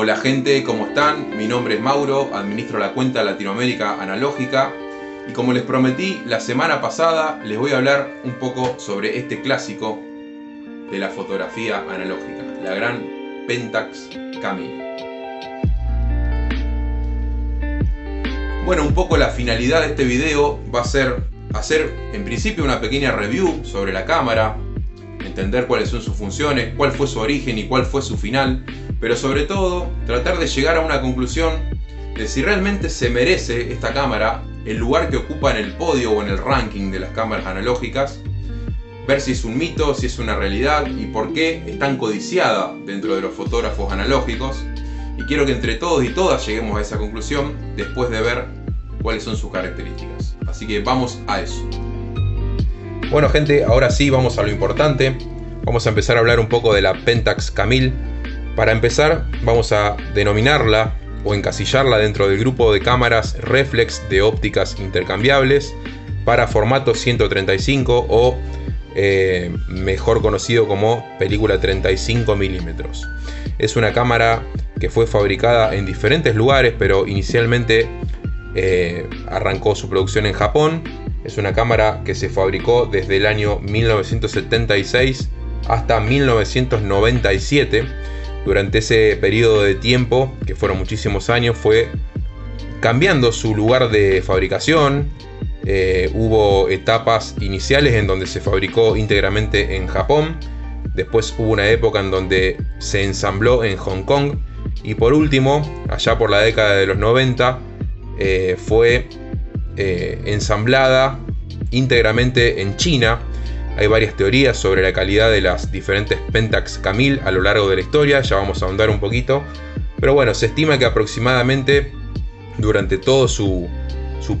Hola gente, ¿cómo están? Mi nombre es Mauro, administro la cuenta Latinoamérica Analógica y como les prometí la semana pasada les voy a hablar un poco sobre este clásico de la fotografía analógica, la gran Pentax Camil. Bueno, un poco la finalidad de este video va a ser hacer en principio una pequeña review sobre la cámara, entender cuáles son sus funciones, cuál fue su origen y cuál fue su final, pero sobre todo tratar de llegar a una conclusión de si realmente se merece esta cámara el lugar que ocupa en el podio o en el ranking de las cámaras analógicas, ver si es un mito, si es una realidad y por qué es tan codiciada dentro de los fotógrafos analógicos. Y quiero que entre todos y todas lleguemos a esa conclusión después de ver cuáles son sus características. Así que vamos a eso. Bueno gente, ahora sí vamos a lo importante. Vamos a empezar a hablar un poco de la Pentax Camil. Para empezar vamos a denominarla o encasillarla dentro del grupo de cámaras reflex de ópticas intercambiables para formato 135 o mejor conocido como película 35 milímetros. Es una cámara que fue fabricada en diferentes lugares, pero inicialmente arrancó su producción en Japón. Es una cámara que se fabricó desde el año 1976 hasta 1997. Durante ese periodo de tiempo, que fueron muchísimos años, fue cambiando su lugar de fabricación. Hubo etapas iniciales en donde se fabricó íntegramente en Japón. Después hubo una época en donde se ensambló en Hong Kong. Y por último, allá por la década de los 90, fue ensamblada íntegramente en China. Hay varias teorías sobre la calidad de las diferentes Pentax Camil a lo largo de la historia, ya vamos a ahondar un poquito. Pero bueno, se estima que aproximadamente durante todo su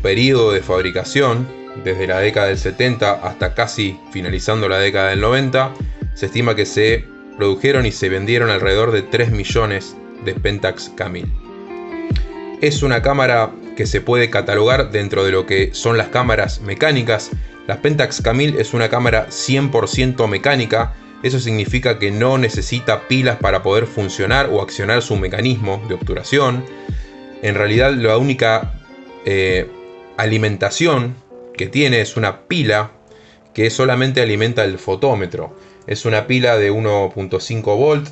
periodo de fabricación, desde la década del 70 hasta casi finalizando la década del 90, se estima que se produjeron y se vendieron alrededor de 3 millones de Pentax Camil. Es una cámara que se puede catalogar dentro de lo que son las cámaras mecánicas. La Pentax Camil es una cámara 100% mecánica. Eso significa que no necesita pilas para poder funcionar o accionar su mecanismo de obturación. En realidad la única alimentación que tiene es una pila que solamente alimenta el fotómetro. Es una pila de 1.5 volt.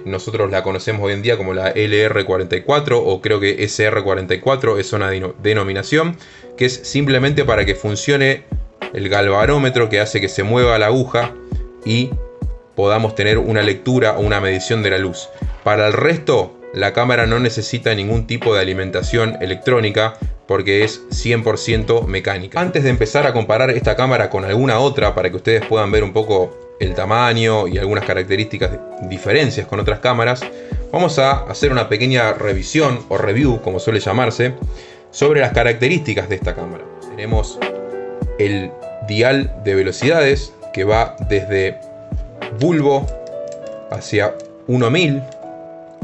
Nosotros la conocemos hoy en día como la LR44 o creo que SR44 es una denominación, que es simplemente para que funcione el galvanómetro que hace que se mueva la aguja y podamos tener una lectura o una medición de la luz. Para el resto, la cámara no necesita ningún tipo de alimentación electrónica porque es 100% mecánica. Antes de empezar a comparar esta cámara con alguna otra, para que ustedes puedan ver un poco el tamaño y algunas características, diferencias con otras cámaras, vamos a hacer una pequeña revisión o review, como suele llamarse, sobre las características de esta cámara. Tenemos el dial de velocidades que va desde bulbo hacia 1.000,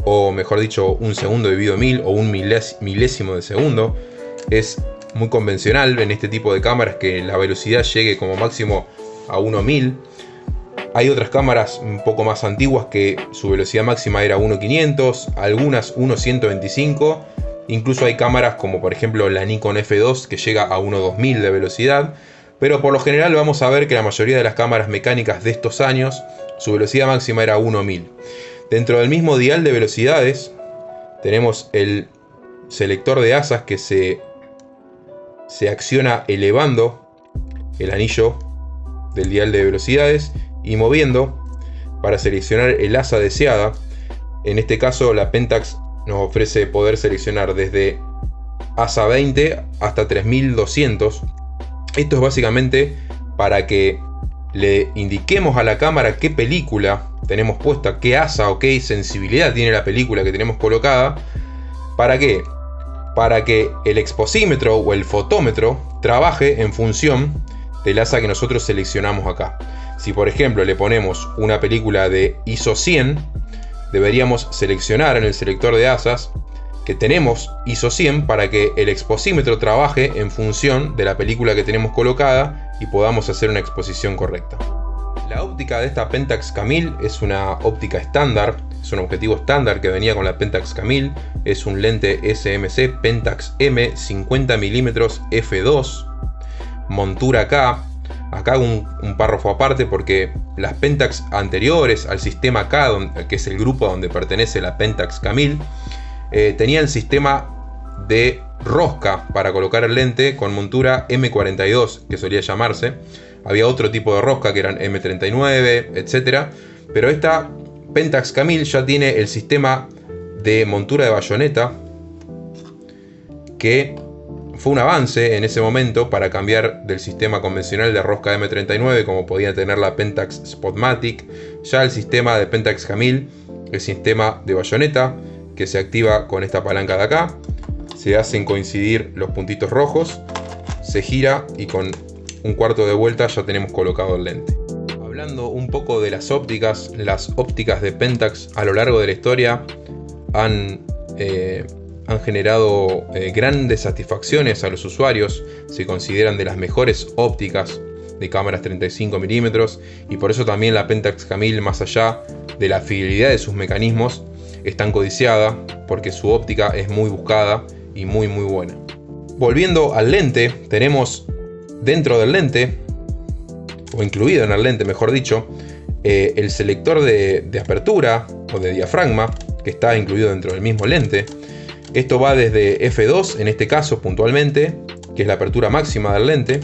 o mejor dicho, un segundo dividido 1000 o un milésimo de segundo. Es muy convencional en este tipo de cámaras que la velocidad llegue como máximo a 1.000. Hay otras cámaras un poco más antiguas que su velocidad máxima era 1.500, algunas 1.125. Incluso hay cámaras como por ejemplo la Nikon F2 que llega a 1.2000 de velocidad. Pero por lo general vamos a ver que la mayoría de las cámaras mecánicas de estos años, su velocidad máxima era 1.000. Dentro del mismo dial de velocidades tenemos el selector de asas que se acciona elevando el anillo del dial de velocidades y moviendo para seleccionar el asa deseada. En este caso la Pentax nos ofrece poder seleccionar desde asa 20 hasta 3200. Esto es básicamente para que le indiquemos a la cámara qué película tenemos puesta, qué asa o qué sensibilidad tiene la película que tenemos colocada. ¿Para qué? Para que el exposímetro o el fotómetro trabaje en función del asa que nosotros seleccionamos acá. Si por ejemplo le ponemos una película de ISO 100, deberíamos seleccionar en el selector de asas que tenemos ISO 100 para que el exposímetro trabaje en función de la película que tenemos colocada y podamos hacer una exposición correcta. La óptica de esta Pentax Camil es una óptica estándar, Es un objetivo estándar que venía con la Pentax K1000. Es un lente SMC Pentax M 50mm f2. Montura K. Acá hago un párrafo aparte porque las Pentax anteriores al sistema K, que es el grupo donde pertenece la Pentax K1000, tenían sistema de rosca para colocar el lente con montura M42, que solía llamarse. Había otro tipo de rosca que eran M39, etc. Pero esta Pentax K1000 ya tiene el sistema de montura de bayoneta, que fue un avance en ese momento para cambiar del sistema convencional de rosca M39, como podía tener la Pentax Spotmatic. Ya el sistema de Pentax K1000, el sistema de bayoneta, que se activa con esta palanca de acá. Se hacen coincidir los puntitos rojos, se gira y con un cuarto de vuelta ya tenemos colocado el lente. Hablando un poco de las ópticas de Pentax a lo largo de la historia han generado grandes satisfacciones a los usuarios. Se consideran de las mejores ópticas de cámaras 35mm, y por eso también la Pentax K1000, más allá de la fidelidad de sus mecanismos, es tan codiciada, porque su óptica es muy buscada y muy buena. Volviendo al lente, tenemos dentro del lente, o incluido en el lente mejor dicho, el selector de apertura o de diafragma, que está incluido dentro del mismo lente. Esto va desde f2, en este caso puntualmente, que es la apertura máxima del lente,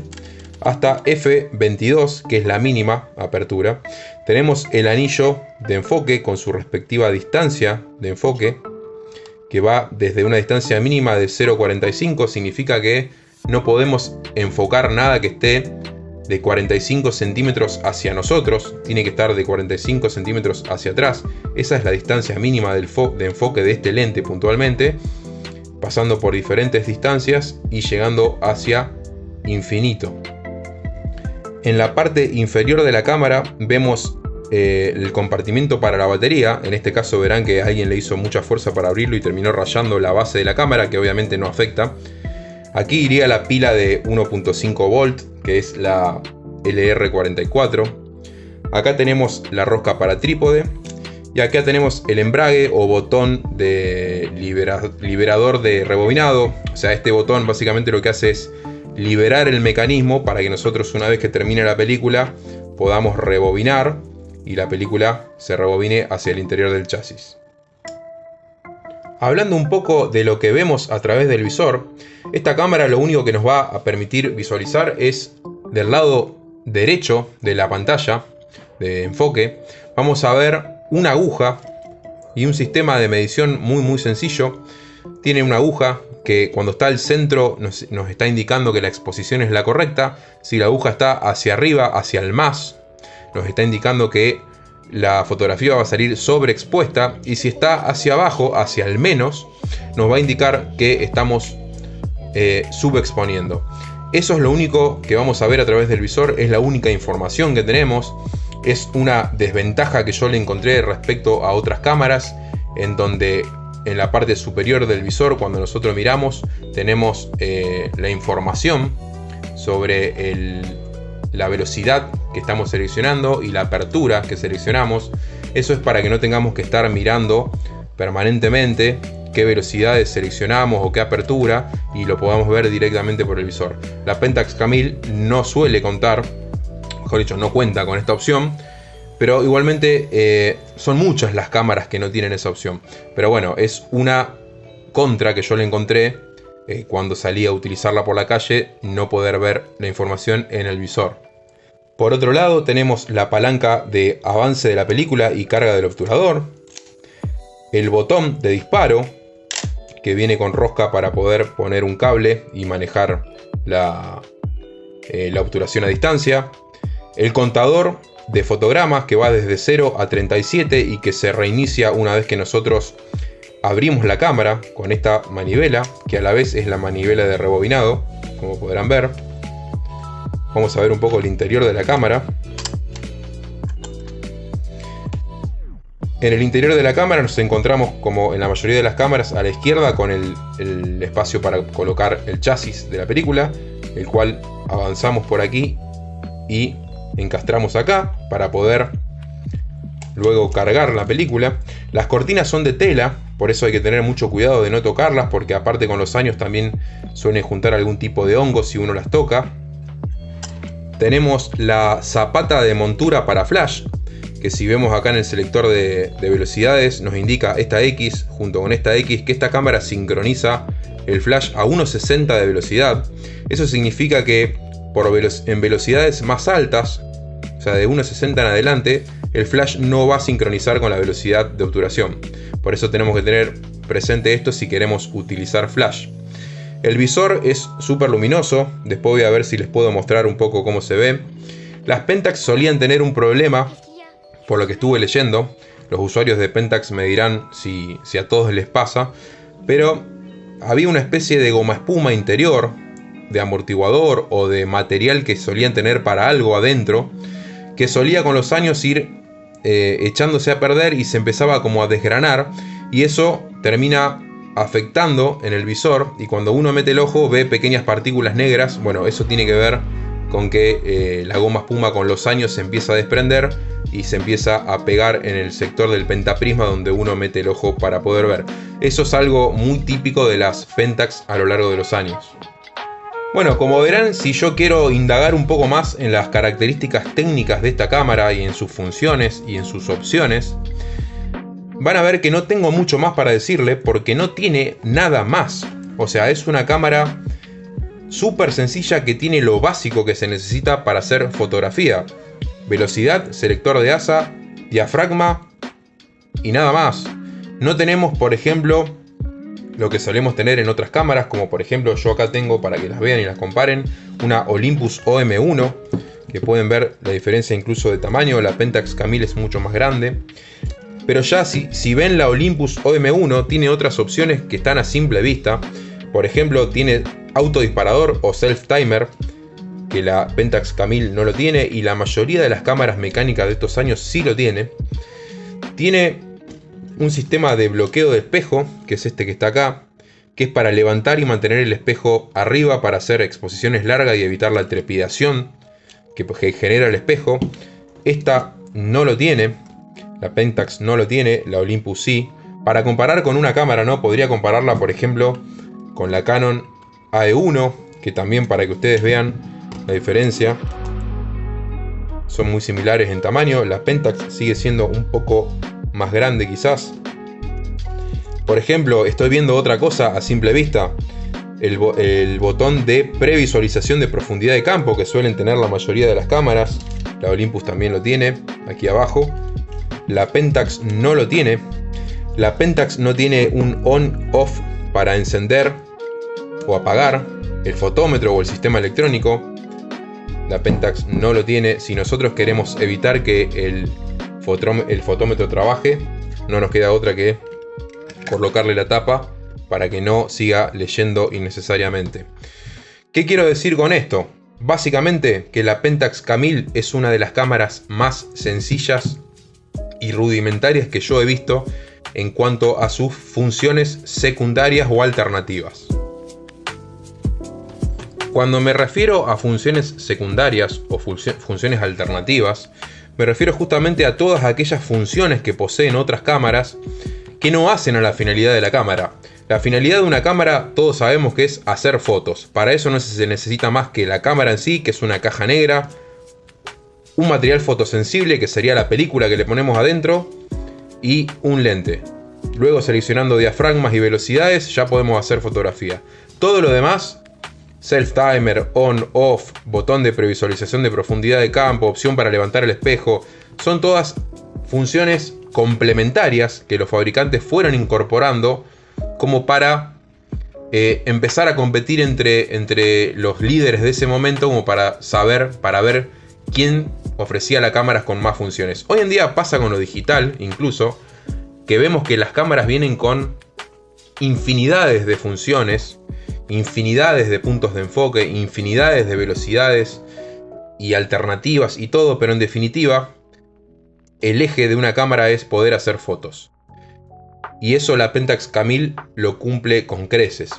hasta f22, que es la mínima apertura. Tenemos el anillo de enfoque con su respectiva distancia de enfoque, que va desde una distancia mínima de 0,45, significa que no podemos enfocar nada que esté de 45 centímetros hacia nosotros, tiene que estar de 45 centímetros hacia atrás. Esa es la distancia mínima de enfoque de este lente puntualmente, pasando por diferentes distancias y llegando hacia infinito. En la parte inferior de la cámara vemos el compartimento para la batería. En este caso verán que alguien le hizo mucha fuerza para abrirlo y terminó rayando la base de la cámara, que obviamente no afecta. Aquí iría la pila de 1.5 volt, que es la LR44. Acá tenemos la rosca para trípode. Y acá tenemos el embrague o botón de liberador de rebobinado. O sea, este botón básicamente lo que hace es liberar el mecanismo para que nosotros, una vez que termine la película, podamos rebobinar y la película se rebobine hacia el interior del chasis. Hablando un poco de lo que vemos a través del visor, esta cámara lo único que nos va a permitir visualizar es del lado derecho de la pantalla de enfoque. Vamos a ver una aguja y un sistema de medición muy sencillo. Tiene una aguja que cuando está al centro nos está indicando que la exposición es la correcta. Si la aguja está hacia arriba, hacia el más, nos está indicando que la fotografía va a salir sobreexpuesta, y si está hacia abajo, hacia el menos, nos va a indicar que estamos subexponiendo. Eso es lo único que vamos a ver a través del visor, es la única información que tenemos. Es una desventaja que yo le encontré respecto a otras cámaras, en donde en la parte superior del visor, cuando nosotros miramos, tenemos la información sobre la velocidad que estamos seleccionando y la apertura que seleccionamos. Eso es para que no tengamos que estar mirando permanentemente qué velocidades seleccionamos o qué apertura, y lo podamos ver directamente por el visor. La Pentax K1000 no suele contar, mejor dicho, no cuenta con esta opción, pero igualmente son muchas las cámaras que no tienen esa opción. Pero bueno, es una contra que yo le encontré cuando salí a utilizarla por la calle, no poder ver la información en el visor. Por otro lado, tenemos la palanca de avance de la película y carga del obturador, el botón de disparo, que viene con rosca para poder poner un cable y manejar la obturación a distancia, el contador de fotogramas que va desde 0 a 37 y que se reinicia una vez que nosotros abrimos la cámara con esta manivela, que a la vez es la manivela de rebobinado, como podrán ver. Vamos a ver un poco el interior de la cámara. En el interior de la cámara nos encontramos, como en la mayoría de las cámaras, a la izquierda con el espacio para colocar el chasis de la película, el cual avanzamos por aquí y encastramos acá para poder luego cargar la película. Las cortinas son de tela, por eso hay que tener mucho cuidado de no tocarlas, porque aparte con los años también suelen juntar algún tipo de hongo si uno las toca. Tenemos la zapata de montura para flash, que si vemos acá en el selector de velocidades nos indica esta X junto con esta X, que esta cámara sincroniza el flash a 1.60 de velocidad. Eso significa que en velocidades más altas, o sea de 1.60 en adelante, el flash no va a sincronizar con la velocidad de obturación. Por eso tenemos que tener presente esto si queremos utilizar flash. El visor es súper luminoso, después voy a ver si les puedo mostrar un poco cómo se ve. Las Pentax solían tener un problema, por lo que estuve leyendo. Los usuarios de Pentax me dirán si a todos les pasa, pero había una especie de goma espuma interior, de amortiguador o de material que solían tener para algo adentro, que solía con los años ir echándose a perder y se empezaba como a desgranar, y eso termina afectando en el visor, y cuando uno mete el ojo ve pequeñas partículas negras. Bueno, eso tiene que ver con que la goma espuma con los años se empieza a desprender y se empieza a pegar en el sector del pentaprisma donde uno mete el ojo para poder ver. Eso es algo muy típico de las Pentax a lo largo de los años. Bueno, como verán, si yo quiero indagar un poco más en las características técnicas de esta cámara y en sus funciones y en sus opciones, van a ver que no tengo mucho más para decirle porque no tiene nada más. O sea, es una cámara súper sencilla que tiene lo básico que se necesita para hacer fotografía: velocidad, selector de ASA, diafragma y nada más. No tenemos, por ejemplo, lo que solemos tener en otras cámaras, como por ejemplo yo acá tengo, para que las vean y las comparen, una Olympus OM1, que pueden ver la diferencia incluso de tamaño. La Pentax Camille es mucho más grande. Pero ya si ven la Olympus OM1, tiene otras opciones que están a simple vista. Por ejemplo, tiene autodisparador o self-timer, que la Pentax Camille no lo tiene, y la mayoría de las cámaras mecánicas de estos años sí lo tiene. Tiene un sistema de bloqueo de espejo, que es este que está acá, que es para levantar y mantener el espejo arriba para hacer exposiciones largas y evitar la trepidación que genera el espejo. Esta no lo tiene, la Pentax no lo tiene, la Olympus sí. Para comparar con una cámara, ¿no? Podría compararla, por ejemplo, con la Canon AE1, que también, para que ustedes vean la diferencia, son muy similares en tamaño. La Pentax sigue siendo un poco más grande quizás. Por ejemplo, estoy viendo otra cosa a simple vista: el botón de previsualización de profundidad de campo, que suelen tener la mayoría de las cámaras. La Olympus también lo tiene, aquí abajo. La Pentax no lo tiene. La Pentax no tiene un on-off para encender o apagar el fotómetro o el sistema electrónico. La Pentax no lo tiene. Si nosotros queremos evitar que el fotómetro trabaje, no nos queda otra que colocarle la tapa para que no siga leyendo innecesariamente. ¿Qué quiero decir con esto? Básicamente que la Pentax Camille es una de las cámaras más sencillas y rudimentarias que yo he visto en cuanto a sus funciones secundarias o alternativas. Cuando me refiero a funciones secundarias o funciones alternativas, me refiero justamente a todas aquellas funciones que poseen otras cámaras que no hacen a la finalidad de la cámara. La finalidad de una cámara todos sabemos que es hacer fotos. Para eso no se necesita más que la cámara en sí, que es una caja negra, un material fotosensible, que sería la película que le ponemos adentro, y un lente. Luego, seleccionando diafragmas y velocidades, ya podemos hacer fotografía. Todo lo demás, self-timer, on, off, botón de previsualización de profundidad de campo, opción para levantar el espejo, son todas funciones complementarias que los fabricantes fueron incorporando como para empezar a competir entre los líderes de ese momento, como para ver quién ofrecía las cámaras con más funciones. Hoy en día pasa con lo digital, incluso, que vemos que las cámaras vienen con infinidades de funciones, infinidades de puntos de enfoque, infinidades de velocidades y alternativas y todo, pero en definitiva, el eje de una cámara es poder hacer fotos. Y eso la Pentax Camille lo cumple con creces.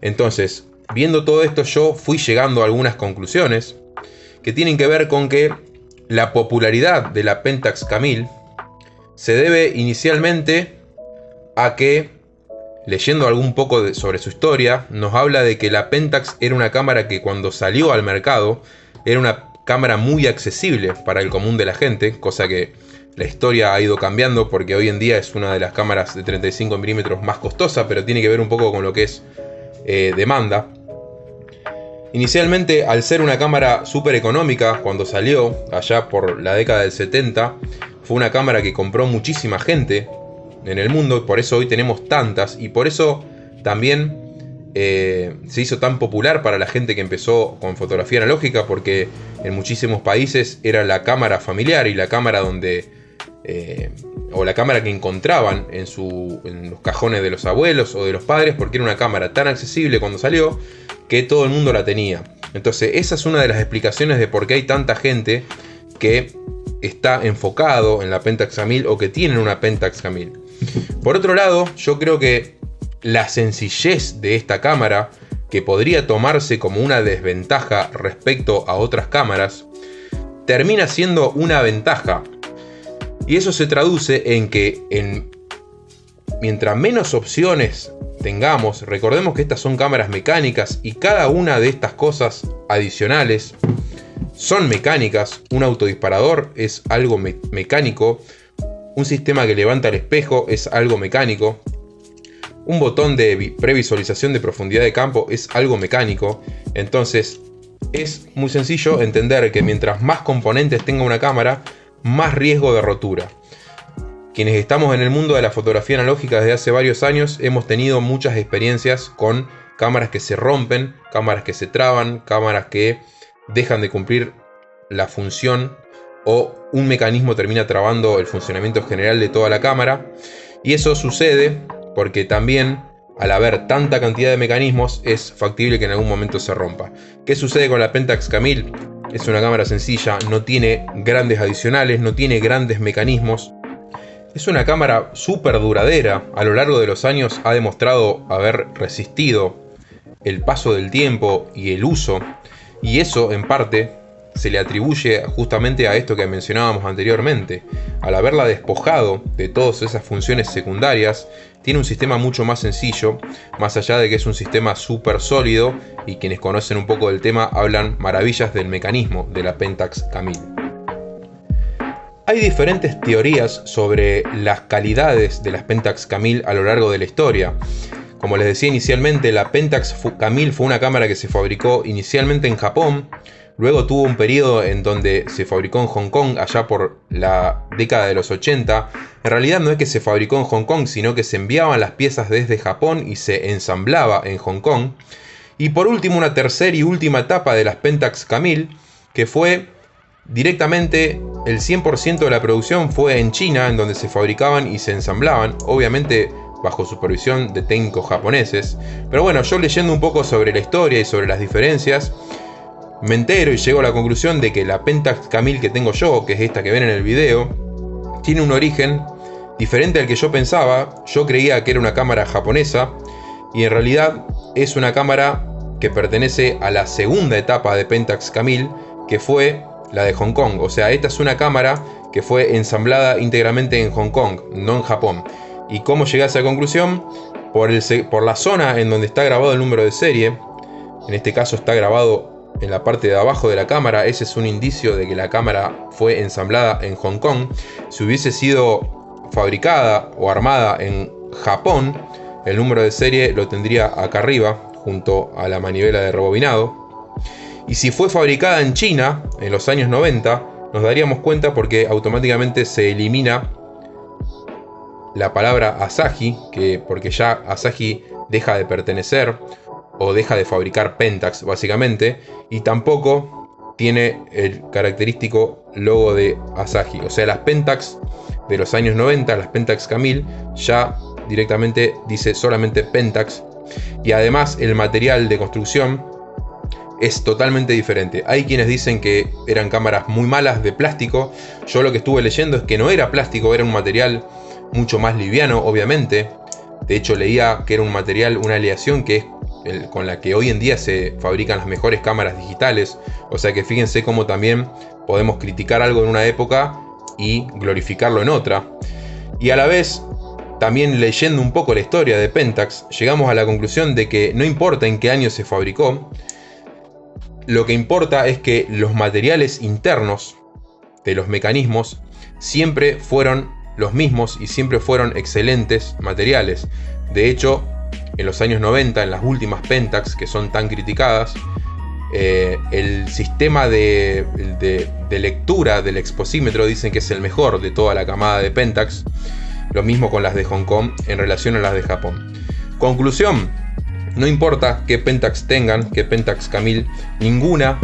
Entonces, viendo todo esto, yo fui llegando a algunas conclusiones que tienen que ver con que la popularidad de la Pentax Camille se debe inicialmente a que, leyendo algún poco sobre su historia, nos habla de que la Pentax era una cámara que cuando salió al mercado era una cámara muy accesible para el común de la gente, cosa que la historia ha ido cambiando porque hoy en día es una de las cámaras de 35 milímetros más costosa, pero tiene que ver un poco con lo que es demanda. Inicialmente, al ser una cámara súper económica, cuando salió allá por la década del 70, fue una cámara que compró muchísima gente en el mundo, y por eso hoy tenemos tantas, y por eso también se hizo tan popular para la gente que empezó con fotografía analógica, porque en muchísimos países era la cámara familiar y la cámara donde o la cámara que encontraban en los cajones de los abuelos o de los padres, porque era una cámara tan accesible cuando salió que todo el mundo la tenía. Entonces esa es una de las explicaciones de por qué hay tanta gente que está enfocado en la Pentax A1000 o que tienen una Pentax A1000. Por otro lado, yo creo que la sencillez de esta cámara, que podría tomarse como una desventaja respecto a otras cámaras, termina siendo una ventaja. Y eso se traduce en que mientras menos opciones tengamos, recordemos que estas son cámaras mecánicas y cada una de estas cosas adicionales son mecánicas. Un autodisparador es algo mecánico, un sistema que levanta el espejo es algo mecánico, un botón de previsualización de profundidad de campo es algo mecánico. Entonces es muy sencillo entender que mientras más componentes tenga una cámara, más riesgo de rotura. Quienes estamos en el mundo de la fotografía analógica desde hace varios años hemos tenido muchas experiencias con cámaras que se rompen, cámaras que se traban, cámaras que dejan de cumplir la función o un mecanismo termina trabando el funcionamiento general de toda la cámara. Y eso sucede porque también, al haber tanta cantidad de mecanismos, es factible que en algún momento se rompa. ¿Qué sucede con la Pentax A1000? Es una cámara sencilla, no tiene grandes adicionales, no tiene grandes mecanismos. Es una cámara súper duradera. A lo largo de los años ha demostrado haber resistido el paso del tiempo y el uso. Y eso, en parte, se le atribuye justamente a esto que mencionábamos anteriormente. Al haberla despojado de todas esas funciones secundarias, tiene un sistema mucho más sencillo, más allá de que es un sistema súper sólido, y quienes conocen un poco del tema hablan maravillas del mecanismo de la Pentax A1000. Hay diferentes teorías sobre las calidades de las Pentax A1000 a lo largo de la historia. Como les decía inicialmente, la Pentax A1000 fue una cámara que se fabricó inicialmente en Japón. Luego tuvo un periodo en donde se fabricó en Hong Kong, allá por la década de los 80. En realidad no es que se fabricó en Hong Kong, sino que se enviaban las piezas desde Japón y se ensamblaba en Hong Kong. Y por último, una tercera y última etapa de las Pentax A1000, que fue directamente el 100% de la producción fue en China, en donde se fabricaban y se ensamblaban, obviamente bajo supervisión de técnicos japoneses. Pero bueno, yo leyendo un poco sobre la historia y sobre las diferencias, me entero y llego a la conclusión de que la Pentax A1000 que tengo yo, que es esta que ven en el video, tiene un origen diferente al que yo pensaba. Yo creía que era una cámara japonesa y en realidad es una cámara que pertenece a la segunda etapa de Pentax A1000, que fue la de Hong Kong. O sea, esta es una cámara que fue ensamblada íntegramente en Hong Kong, no en Japón. ¿Y cómo llegué a esa conclusión? Por la zona en donde está grabado el número de serie. En este caso está grabado en la parte de abajo de la cámara. Ese es un indicio de que la cámara fue ensamblada en Hong Kong. Si hubiese sido fabricada o armada en Japón, el número de serie lo tendría acá arriba, junto a la manivela de rebobinado. Y si fue fabricada en China en los años 90, nos daríamos cuenta porque automáticamente se elimina la palabra Asahi, porque ya Asahi deja de pertenecer o deja de fabricar Pentax básicamente, y tampoco tiene el característico logo de Asahi. O sea, las Pentax de los años 90, las Pentax A1000, ya directamente dice solamente Pentax, y además el material de construcción es totalmente diferente. Hay quienes dicen que eran cámaras muy malas de plástico. Yo lo que estuve leyendo es que no era plástico, era un material mucho más liviano, obviamente. De hecho, leía que era un material, una aleación que es con la que hoy en día se fabrican las mejores cámaras digitales. O sea que fíjense cómo también podemos criticar algo en una época y glorificarlo en otra. Y a la vez, también leyendo un poco la historia de Pentax, llegamos a la conclusión de que no importa en qué año se fabricó, lo que importa es que los materiales internos de los mecanismos siempre fueron los mismos y siempre fueron excelentes materiales. De hecho, en los años 90, en las últimas Pentax que son tan criticadas, el sistema de lectura del exposímetro dicen que es el mejor de toda la camada de Pentax. Lo mismo con las de Hong Kong en relación a las de Japón. Conclusión: no importa qué Pentax tengan, qué Pentax Camille, ninguna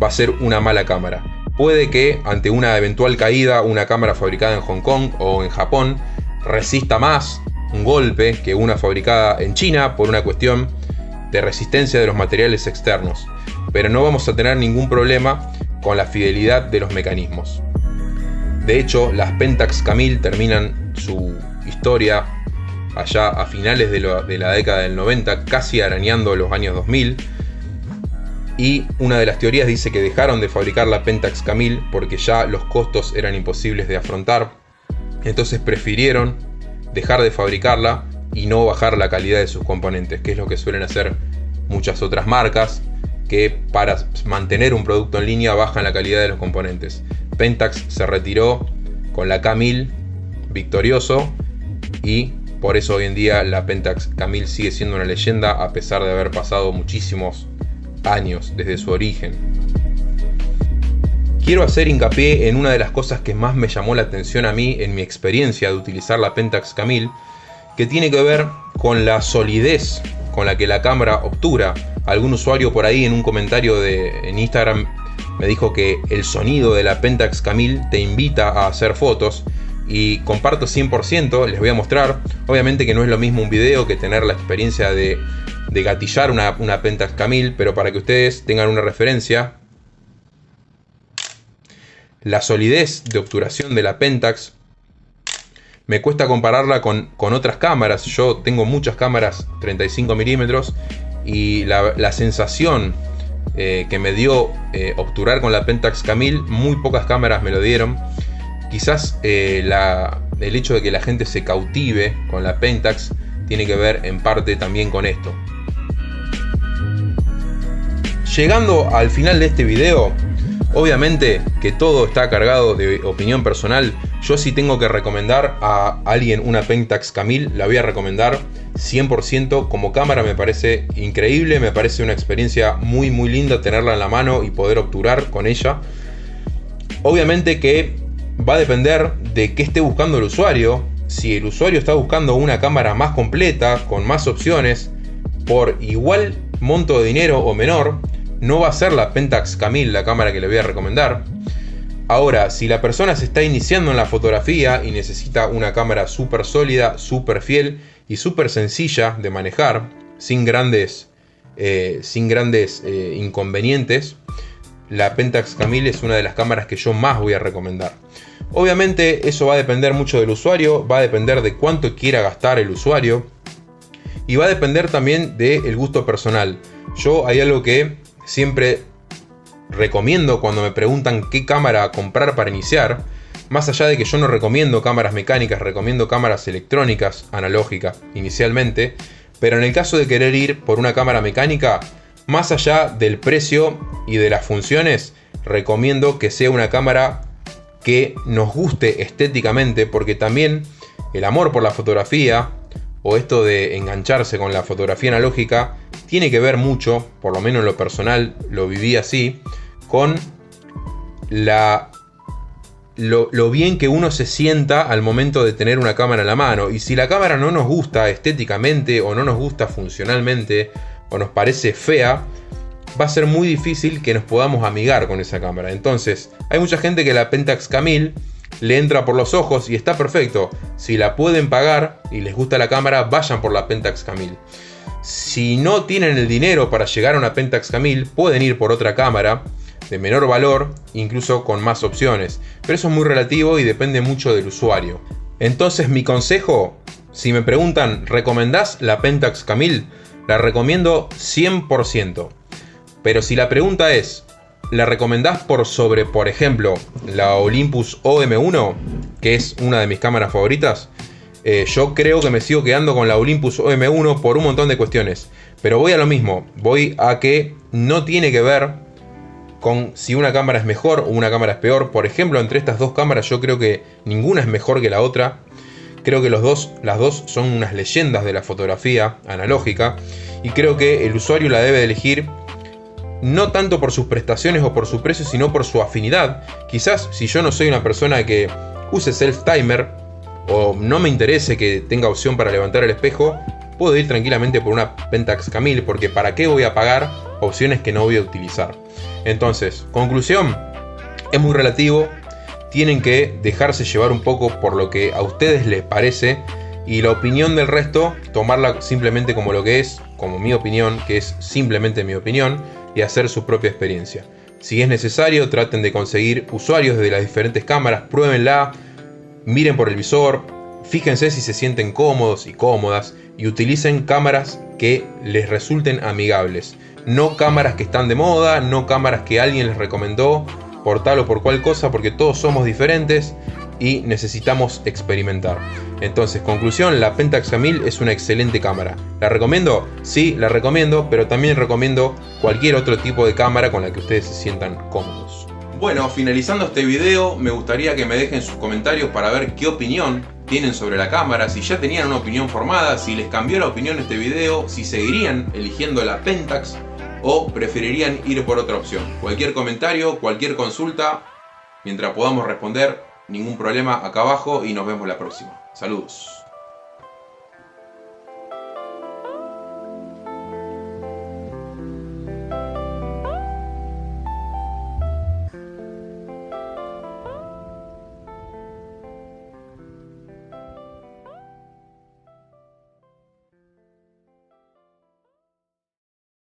va a ser una mala cámara. Puede que ante una eventual caída, una cámara fabricada en Hong Kong o en Japón resista más un golpe que una fabricada en China por una cuestión de resistencia de los materiales externos, pero no vamos a tener ningún problema con la fidelidad de los mecanismos. De hecho, las Pentax Camille terminan su historia allá a finales de la década del 90, casi arañando los años 2000. Y una de las teorías dice que dejaron de fabricar la Pentax Camille porque ya los costos eran imposibles de afrontar. Entonces prefirieron dejar de fabricarla y no bajar la calidad de sus componentes, que es lo que suelen hacer muchas otras marcas, que para mantener un producto en línea bajan la calidad de los componentes. Pentax se retiró con la Camille victorioso y por eso hoy en día la Pentax Camille sigue siendo una leyenda a pesar de haber pasado muchísimos años desde su origen. Quiero hacer hincapié en una de las cosas que más me llamó la atención a mí en mi experiencia de utilizar la Pentax Camille, que tiene que ver con la solidez con la que la cámara obtura. Algún usuario por ahí en un comentario en Instagram me dijo que el sonido de la Pentax Camille te invita a hacer fotos, y comparto 100%, les voy a mostrar. Obviamente que no es lo mismo un video que tener la experiencia de gatillar una Pentax Camille, pero para que ustedes tengan una referencia, la solidez de obturación de la Pentax me cuesta compararla con otras cámaras. Yo tengo muchas cámaras 35 milímetros y la sensación que me dio obturar con la Pentax Camille, muy pocas cámaras me lo dieron. Quizás el hecho de que la gente se cautive con la Pentax tiene que ver en parte también con esto. Llegando al final de este video, obviamente que todo está cargado de opinión personal. Yo si tengo que recomendar a alguien una Pentax Camille, la voy a recomendar 100%. Como cámara me parece increíble, me parece una experiencia muy linda tenerla en la mano y poder obturar con ella. Obviamente que va a depender de qué esté buscando el usuario. Si el usuario está buscando una cámara más completa, con más opciones, por igual monto de dinero o menor, no va a ser la Pentax Camille la cámara que le voy a recomendar. Ahora, si la persona se está iniciando en la fotografía y necesita una cámara súper sólida, súper fiel y súper sencilla de manejar, sin grandes inconvenientes, la Pentax Camille es una de las cámaras que yo más voy a recomendar. Obviamente eso va a depender mucho del usuario, va a depender de cuánto quiera gastar el usuario y va a depender también del gusto personal. Yo hay algo que siempre recomiendo cuando me preguntan qué cámara comprar para iniciar. Más allá de que yo no recomiendo cámaras mecánicas, recomiendo cámaras electrónicas, analógicas inicialmente. Pero en el caso de querer ir por una cámara mecánica, más allá del precio y de las funciones, recomiendo que sea una cámara que nos guste estéticamente, porque también el amor por la fotografía o esto de engancharse con la fotografía analógica tiene que ver mucho, por lo menos en lo personal lo viví así, con lo bien que uno se sienta al momento de tener una cámara en la mano. Y si la cámara no nos gusta estéticamente o no nos gusta funcionalmente o nos parece fea, va a ser muy difícil que nos podamos amigar con esa cámara. Entonces hay mucha gente que la Pentax Camille le entra por los ojos y está perfecto. Si la pueden pagar y les gusta la cámara, vayan por la Pentax Camille. Si no tienen el dinero para llegar a una Pentax Camille, pueden ir por otra cámara de menor valor, incluso con más opciones. Pero eso es muy relativo y depende mucho del usuario. Entonces mi consejo, si me preguntan, ¿recomendás la Pentax Camille? La recomiendo 100%. Pero si la pregunta es, ¿La recomendás por sobre, por ejemplo, la Olympus OM1, que es una de mis cámaras favoritas? Yo creo que me sigo quedando con la Olympus OM1 por un montón de cuestiones. Pero voy a lo mismo, voy a que no tiene que ver con si una cámara es mejor o una cámara es peor. Por ejemplo, entre estas dos cámaras yo creo que ninguna es mejor que la otra. Creo que las dos son unas leyendas de la fotografía analógica. Y creo que el usuario la debe de elegir no tanto por sus prestaciones o por su precio, sino por su afinidad. Quizás si yo no soy una persona que use self-timer o no me interese que tenga opción para levantar el espejo, puedo ir tranquilamente por una Pentax Camille, porque ¿para qué voy a pagar opciones que no voy a utilizar? Entonces, conclusión, es muy relativo. Tienen que dejarse llevar un poco por lo que a ustedes les parece, y la opinión del resto tomarla simplemente como lo que es, como mi opinión, que es simplemente mi opinión, y hacer su propia experiencia. Si es necesario, traten de conseguir usuarios de las diferentes cámaras, pruébenla, miren por el visor, fíjense si se sienten cómodos y cómodas, y utilicen cámaras que les resulten amigables. No cámaras que están de moda, no cámaras que alguien les recomendó por tal o por cual cosa, porque todos somos diferentes y necesitamos experimentar. Entonces, conclusión, la Pentax Camille es una excelente cámara. ¿La recomiendo? Sí, la recomiendo, pero también recomiendo cualquier otro tipo de cámara con la que ustedes se sientan cómodos. Bueno, finalizando este video, me gustaría que me dejen sus comentarios para ver qué opinión tienen sobre la cámara, si ya tenían una opinión formada, si les cambió la opinión este video, si seguirían eligiendo la Pentax o preferirían ir por otra opción. Cualquier comentario, cualquier consulta, mientras podamos responder, ningún problema acá abajo, y nos vemos la próxima. Saludos.